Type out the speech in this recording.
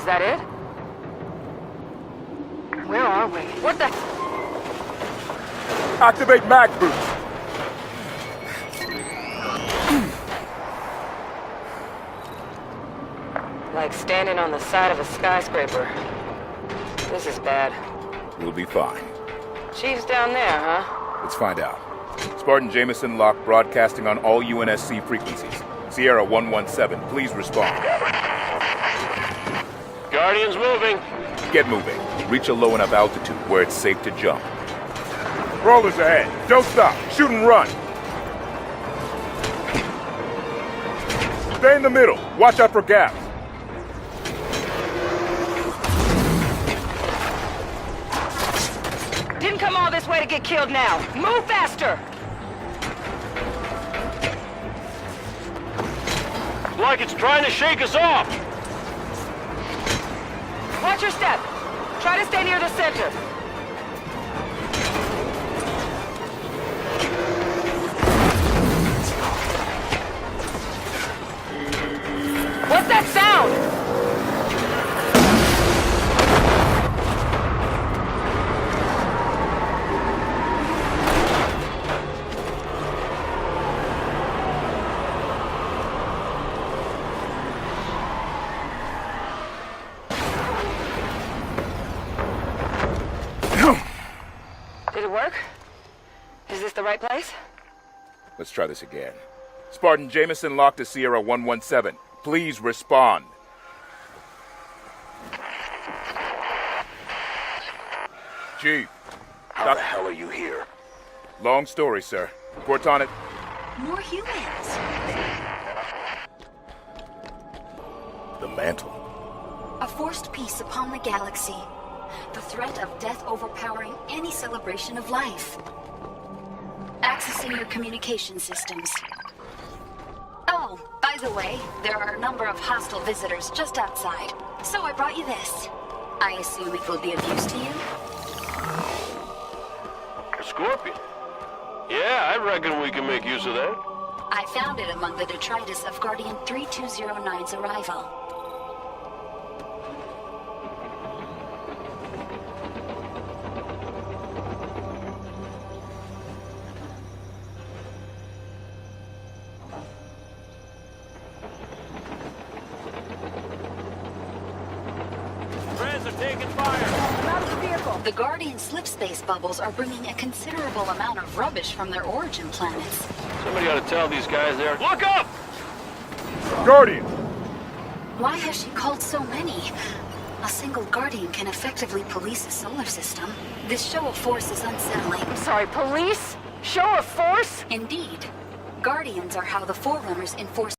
that it? Where are we? What the... Activate mag boost. Like standing on the side of a skyscraper. This is bad. We'll be fine. Chief's down there, huh? Let's find out. Spartan Jameson Locke broadcasting on all UNSC frequencies. Sierra 117, please respond. Guardian's moving. Get moving. Reach a low enough altitude where it's safe to jump. Rollers ahead. Don't stop. Shoot and run. Stay in the middle. Watch out for gaps. Didn't come all this way to get killed now. Move faster! Like it's trying to shake us off. Watch your step. Try to stay near the center. What's that sound? Did it work? Is this the right place? Let's try this again. Spartan Jameson Locke to Sierra 117. Please respond. Chief. How the hell are you here? Long story, sir. Reports on it. More humans. The mantle. A forced peace upon the galaxy. The threat of death overpowering any celebration of life. Accessing your communication systems. Oh, by the way, there are a number of hostile visitors just outside. So I brought you this. I assume it will be of use to you? A scorpion? Yeah, I reckon we can make use of that. I found it among the detritus of Guardian 3209's arrival. Friends are taking fire. The Guardian slip space bubbles are bringing a considerable amount of rubbish from their origin planets. Somebody ought to tell these guys there. Look up! Guardian! Why has she called so many? A single Guardian can effectively police a solar system. This show of force is unsettling. I'm sorry, police? Show of force? Indeed. Guardians are how the Forerunners enforce